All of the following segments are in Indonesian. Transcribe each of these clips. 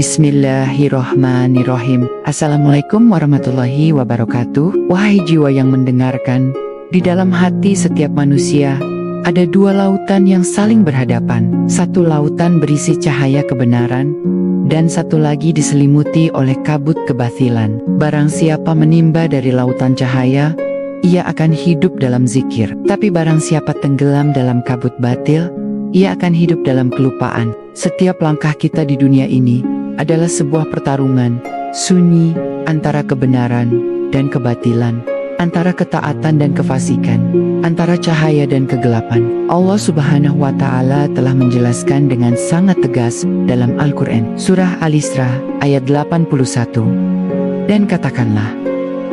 Bismillahirrohmanirrohim. Assalamualaikum warahmatullahi wabarakatuh. Wahai jiwa yang mendengarkan, di dalam hati setiap manusia ada dua lautan yang saling berhadapan. Satu lautan berisi cahaya kebenaran, dan satu lagi diselimuti oleh kabut kebatilan. Barang siapa menimba dari lautan cahaya, ia akan hidup dalam zikir. Tapi barang siapa tenggelam dalam kabut batil, ia akan hidup dalam kelupaan. Setiap langkah kita di dunia ini adalah sebuah pertarungan sunyi antara kebenaran dan kebatilan, antara ketaatan dan kefasikan, antara cahaya dan kegelapan. Allah Subhanahu wa Ta'ala telah menjelaskan dengan sangat tegas dalam Al-Quran, Surah Al-Isra ayat 81. Dan katakanlah,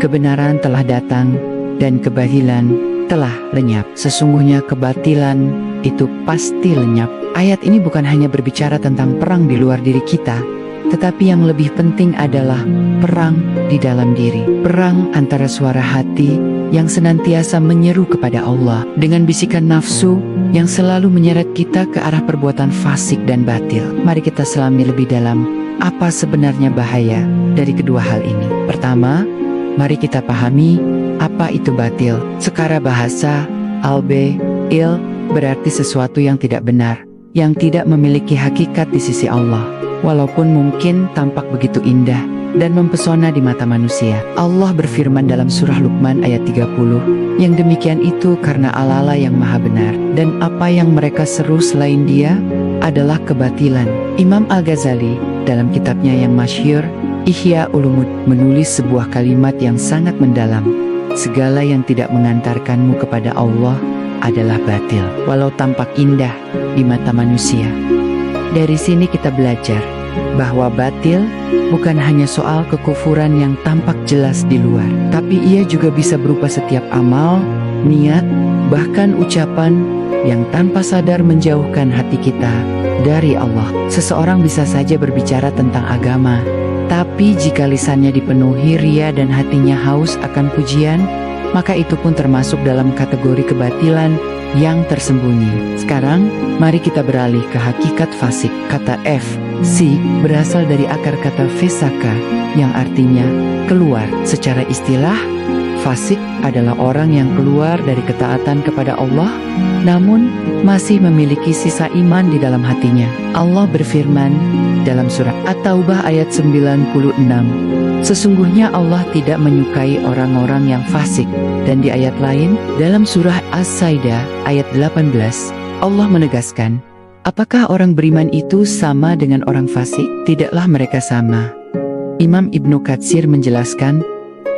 kebenaran telah datang dan kebatilan telah lenyap. Sesungguhnya kebatilan itu pasti lenyap. Ayat ini bukan hanya berbicara tentang perang di luar diri kita, tetapi yang lebih penting adalah perang di dalam diri. Perang antara suara hati yang senantiasa menyeru kepada Allah dengan bisikan nafsu yang selalu menyeret kita ke arah perbuatan fasik dan batil. Mari kita selami lebih dalam apa sebenarnya bahaya dari kedua hal ini. Pertama, mari kita pahami apa itu batil. Secara bahasa, al-batil berarti sesuatu yang tidak benar, yang tidak memiliki hakikat di sisi Allah, walaupun mungkin tampak begitu indah dan mempesona di mata manusia. Allah berfirman dalam surah Luqman ayat 30, yang demikian itu karena Allah yang maha benar, dan apa yang mereka seru selain Dia adalah kebatilan. Imam Al-Ghazali dalam kitabnya yang masyhur Ihya Ulumuddin menulis sebuah kalimat yang sangat mendalam. Segala yang tidak mengantarkanmu kepada Allah adalah batil, walau tampak indah di mata manusia. Dari sini kita belajar bahwa batil bukan hanya soal kekufuran yang tampak jelas di luar, tapi ia juga bisa berupa setiap amal, niat, bahkan ucapan yang tanpa sadar menjauhkan hati kita dari Allah. Seseorang bisa saja berbicara tentang agama, tapi jika lisannya dipenuhi ria dan hatinya haus akan pujian, maka itu pun termasuk dalam kategori kebatilan yang tersembunyi. Sekarang, mari kita beralih ke hakikat fasik. Kata fasik berasal dari akar kata fesaka, yang artinya keluar. Secara istilah, fasik adalah orang yang keluar dari ketaatan kepada Allah, namun masih memiliki sisa iman di dalam hatinya. Allah berfirman dalam surah At-Taubah ayat 96, sesungguhnya Allah tidak menyukai orang-orang yang fasik. Dan di ayat lain, dalam surah As-Saidah ayat 18, Allah menegaskan, apakah orang beriman itu sama dengan orang fasik? Tidaklah mereka sama. Imam Ibnu Katsir menjelaskan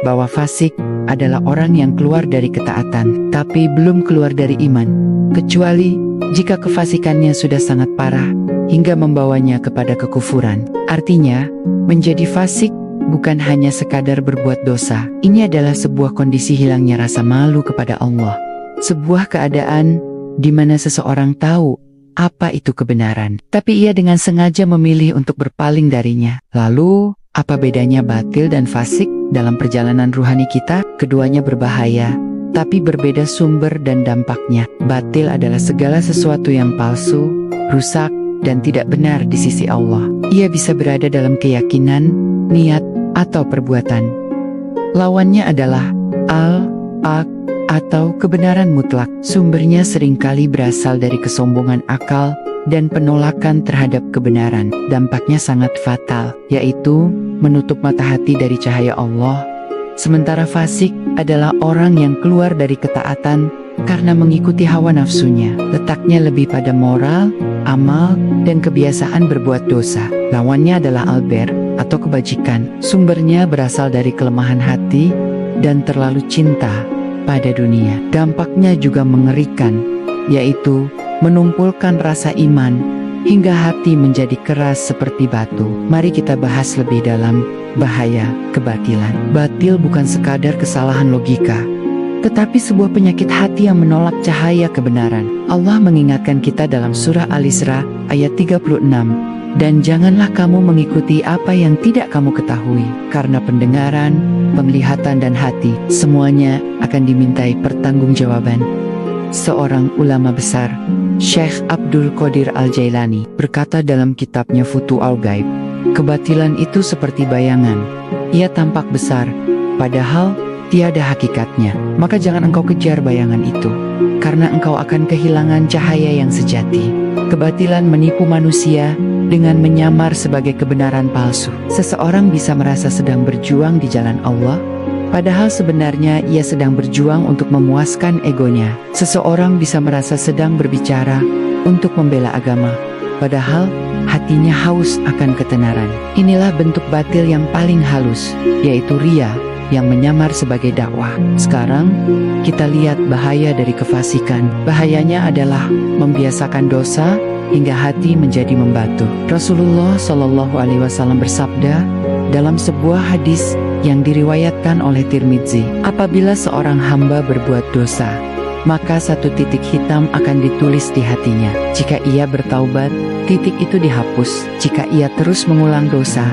bahwa fasik adalah orang yang keluar dari ketaatan, tapi belum keluar dari iman, kecuali jika kefasikannya sudah sangat parah, hingga membawanya kepada kekufuran. Artinya, menjadi fasik bukan hanya sekadar berbuat dosa. Ini adalah sebuah kondisi hilangnya rasa malu kepada Allah. Sebuah keadaan di mana seseorang tahu apa itu kebenaran, tapi ia dengan sengaja memilih untuk berpaling darinya. Lalu, apa bedanya batil dan fasik dalam perjalanan ruhani kita? Keduanya berbahaya, tapi berbeda sumber dan dampaknya. Batil adalah segala sesuatu yang palsu, rusak, dan tidak benar di sisi Allah. Ia bisa berada dalam keyakinan, niat, atau perbuatan. Lawannya adalah al-haq atau kebenaran mutlak. Sumbernya seringkali berasal dari kesombongan akal dan penolakan terhadap kebenaran. Dampaknya sangat fatal, yaitu menutup mata hati dari cahaya Allah. Sementara fasik adalah orang yang keluar dari ketaatan karena mengikuti hawa nafsunya. Letaknya lebih pada moral, amal, dan kebiasaan berbuat dosa. Lawannya adalah alber atau kebajikan. Sumbernya berasal dari kelemahan hati dan terlalu cinta pada dunia. Dampaknya juga mengerikan, yaitu menumpulkan rasa iman hingga hati menjadi keras seperti batu. Mari kita bahas lebih dalam bahaya kebatilan. Batil bukan sekadar kesalahan logika, tetapi sebuah penyakit hati yang menolak cahaya kebenaran. Allah mengingatkan kita dalam surah Al-Isra ayat 36, dan janganlah kamu mengikuti apa yang tidak kamu ketahui, karena pendengaran, penglihatan dan hati semuanya akan dimintai pertanggungjawaban. Seorang ulama besar, Syekh Abdul Qadir Al-Jailani, berkata dalam kitabnya Futuhul Ghaib, Kebatilan itu seperti bayangan. Ia tampak besar, padahal tiada hakikatnya. Maka jangan engkau kejar bayangan itu, karena engkau akan kehilangan cahaya yang sejati. Kebatilan menipu manusia dengan menyamar sebagai kebenaran palsu. Seseorang bisa merasa sedang berjuang di jalan Allah, padahal sebenarnya ia sedang berjuang untuk memuaskan egonya. Seseorang bisa merasa sedang berbicara untuk membela agama, padahal hatinya haus akan ketenaran. Inilah bentuk batil yang paling halus, yaitu ria yang menyamar sebagai dakwah. Sekarang kita lihat bahaya dari kefasikan. Bahayanya adalah membiasakan dosa hingga hati menjadi membatu. Rasulullah Shallallahu Alaihi Wasallam bersabda dalam sebuah hadis yang diriwayatkan oleh Tirmidzi, apabila seorang hamba berbuat dosa, maka satu titik hitam akan ditulis di hatinya. Jika ia bertaubat, titik itu dihapus. Jika ia terus mengulang dosa,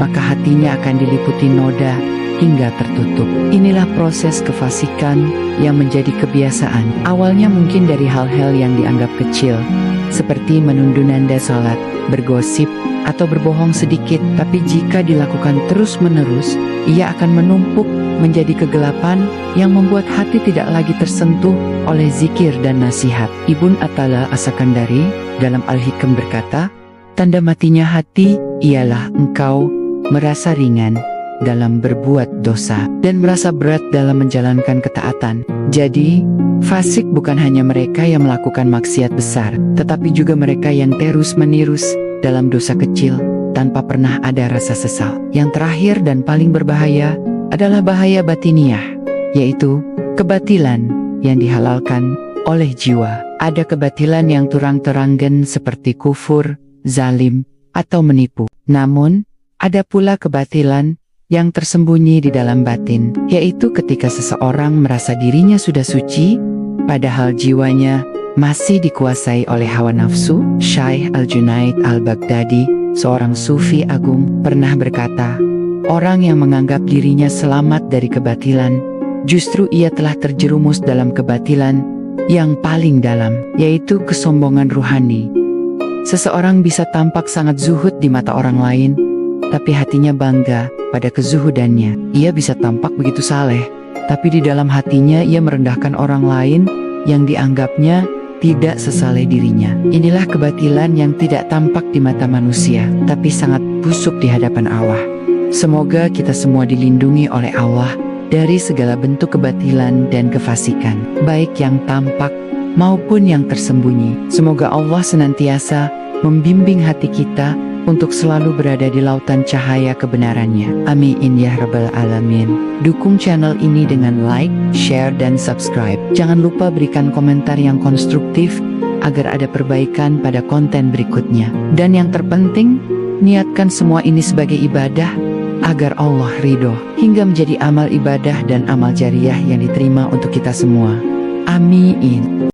maka hatinya akan diliputi noda hingga tertutup. Inilah proses kefasikan yang menjadi kebiasaan. Awalnya mungkin dari hal-hal yang dianggap kecil, seperti menunda-nunda salat, bergosip, atau berbohong sedikit. Tapi jika dilakukan terus-menerus, ia akan menumpuk menjadi kegelapan yang membuat hati tidak lagi tersentuh oleh zikir dan nasihat. Ibn Attallah As-Sakandari dalam Al-Hikam berkata, tanda matinya hati ialah engkau merasa ringan dalam berbuat dosa dan merasa berat dalam menjalankan ketaatan. Jadi, fasik bukan hanya mereka yang melakukan maksiat besar, tetapi juga mereka yang terus-menerus dalam dosa kecil tanpa pernah ada rasa sesal. Yang terakhir dan paling berbahaya adalah bahaya batiniah, yaitu kebatilan yang dihalalkan oleh jiwa. Ada kebatilan yang terang-terangan seperti kufur, zalim, atau menipu. Namun, ada pula kebatilan yang tersembunyi di dalam batin, yaitu ketika seseorang merasa dirinya sudah suci, padahal jiwanya masih dikuasai oleh hawa nafsu. Syekh Al-Junaid Al-Baghdadi, seorang sufi agung, pernah berkata, orang yang menganggap dirinya selamat dari kebatilan, justru ia telah terjerumus dalam kebatilan yang paling dalam, yaitu kesombongan ruhani. Seseorang bisa tampak sangat zuhud di mata orang lain, tapi hatinya bangga pada kezuhudannya. Ia bisa tampak begitu saleh, tapi di dalam hatinya ia merendahkan orang lain yang dianggapnya tidak sesaleh dirinya. Inilah kebatilan yang tidak tampak di mata manusia, tapi sangat busuk di hadapan Allah. Semoga kita semua dilindungi oleh Allah dari segala bentuk kebatilan dan kefasikan, baik yang tampak maupun yang tersembunyi. Semoga Allah senantiasa membimbing hati kita untuk selalu berada di lautan cahaya kebenarannya. Amin ya rabbal alamin. Dukung channel ini dengan like, share, dan subscribe. Jangan lupa berikan komentar yang konstruktif agar ada perbaikan pada konten berikutnya. Dan yang terpenting, niatkan semua ini sebagai ibadah agar Allah ridho, hingga menjadi amal ibadah dan amal jariah yang diterima untuk kita semua. Amin.